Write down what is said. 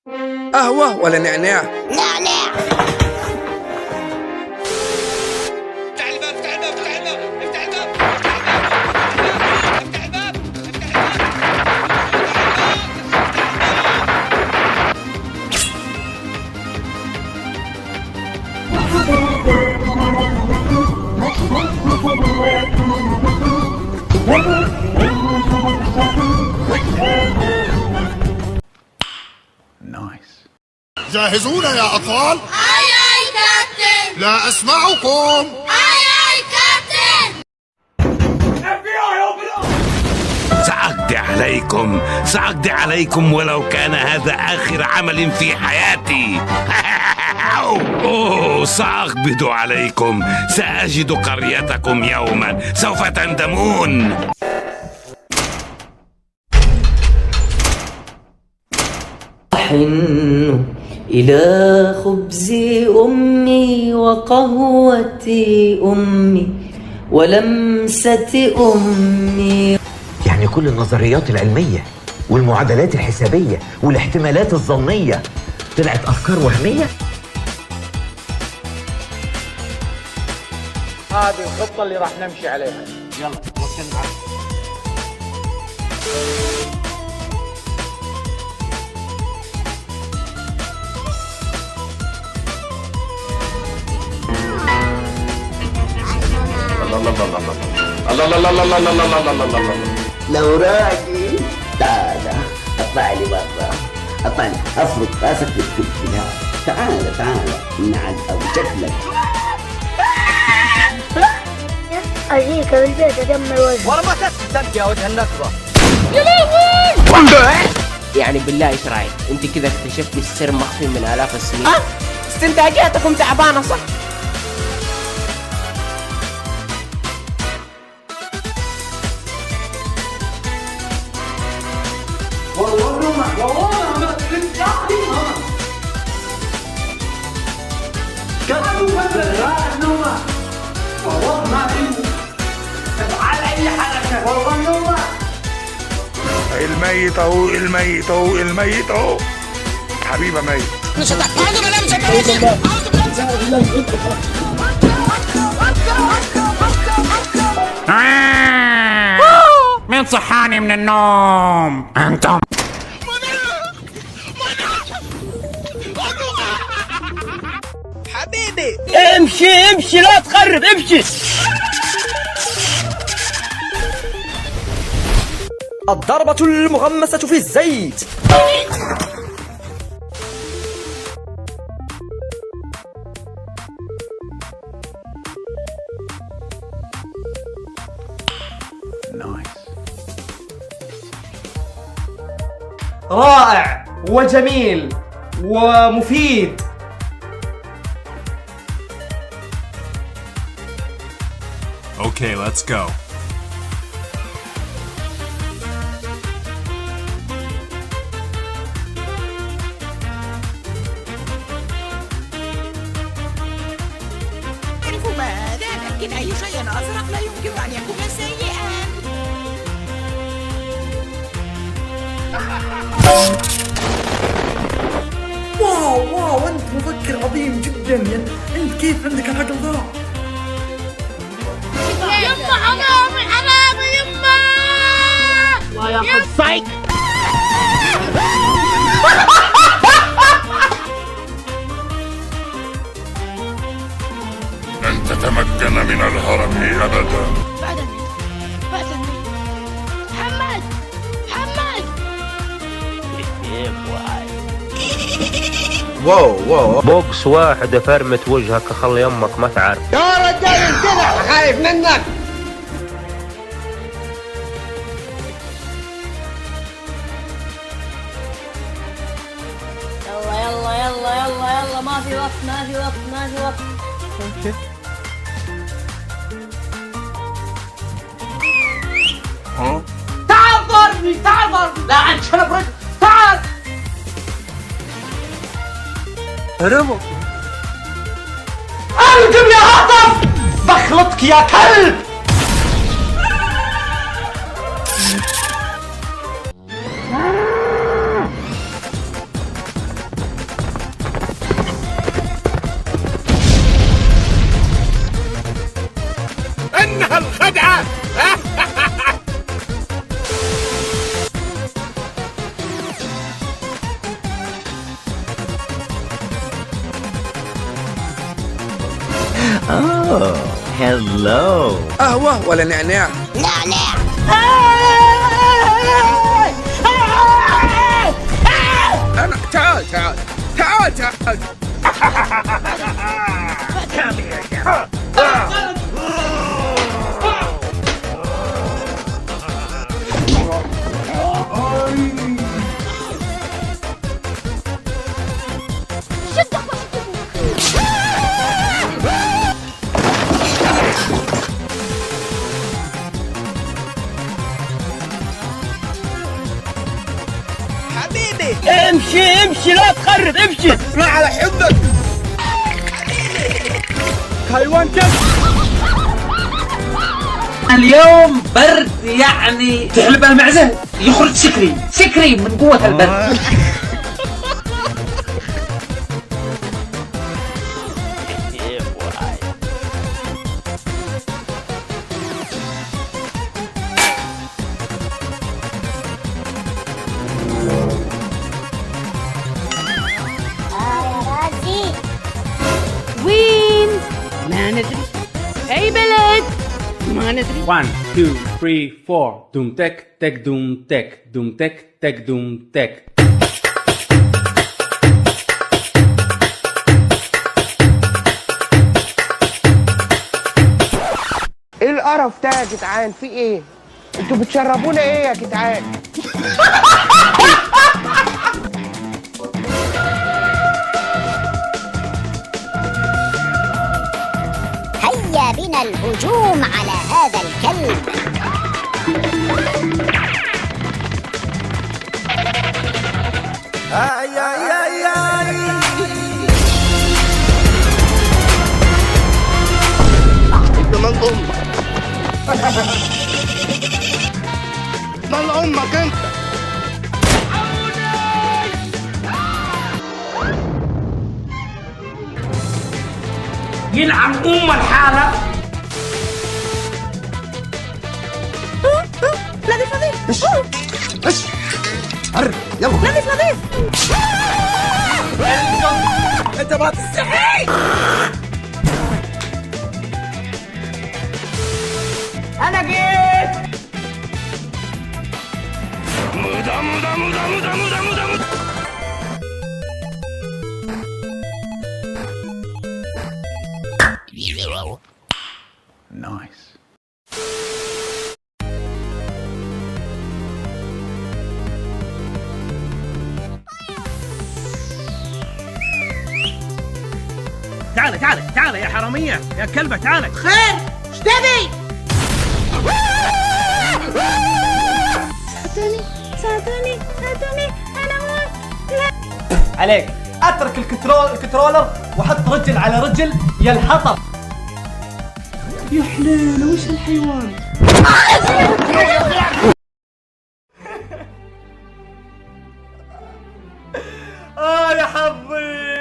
قهوة ولا نعناع؟ نعناع. افتح الباب افتح الباب افتح الباب افتح الباب افتح الباب جاهزون يا أطفال؟ أي أي كابتن. لا أسمعكم. أي أي كابتن. سأقضي عليكم ولو كان هذا آخر عمل في حياتي. أوه، سأقبض عليكم. سأجد قريتكم يوما سوف تندمون. أحن إلى خبز أمي وقهوة أمي ولمسة أمي. يعني كل النظريات العلمية والمعادلات الحسابية والاحتمالات الظنية طلعت أفكار وهمية؟ هذه الخطة اللي راح نمشي عليها. يلا وكلنا عنها. لو راجل تعال اطلع لي برا، اطلع لي افرض راسك بالكلها. تعال نعد او شكلك. اجيك بالبيت ادمر وجهك. ورا ما تبقى وجه النكبة. يا لهوي. يعني بالله ايش رايك؟ انت كذا اكتشفتي السر مخفي من الاف السنين. استنتاجاتكم تعبانه صح؟ الميت اهو الميت اهو الميت اهو. حبيبه ميت. مش هتعوذ بالله مش هتعوذ. مين صحاني من النوم؟ انتم. حبيبي امشي لا تخرب امشي. الضربة المغمسة في الزيت. رائع وجميل ومفيد. Okay, let's go. تعرف ماذا؟ لكن أي شيء أزرق لا يمكن أن يكون سيئا. واو انت مفكر عظيم جدا. انت كيف عندك العقل ذا؟ يما حرامي يما. الله ياخذ صيد. لن تتمكن من الهرب أبدا. بعد محمد واو بوكس واحد فرمت وجهك خلي امك ما تعرف. يا رجال انتبه خايف منك. يلا ما في وقت. تعال ضربني لا عن شنب رجل. تعال هربوا. انتم يا هطف بخلطك يا كلب. هلو. قهوة ولا نعناع؟ نعناع. أنا تعال تعال تعال تعال. حبيبي امشي لا تخرب، امشي. ما على حبك. حيوان كيف اليوم برد يعني تحلب المعزة يخرج سكري من قوة البرد. وين؟ ما ندري. أي بلد؟ ما ندري. 1 2 3 4 دوم تك تك دوم تك دوم تك تك دوم تك. ايه القرف ده يا جدعان؟ في ايه؟ انتوا بتشربونا ايه يا جدعان؟ هيا بنا الهجوم على هذا الكلب. ابن من امك. من امك انت. يلعن الحالة. نظيف. يلا نظيف. انت ما تستحي. أنا جيت. نايس. تعال يا حرامية يا كلبة، تعال. خير ايش تبي؟ ساعدوني أنا موت. عليك اترك الكنترولر وحط رجل على رجل يا الحطب. يا حليله وش الحيوان. يا حظي.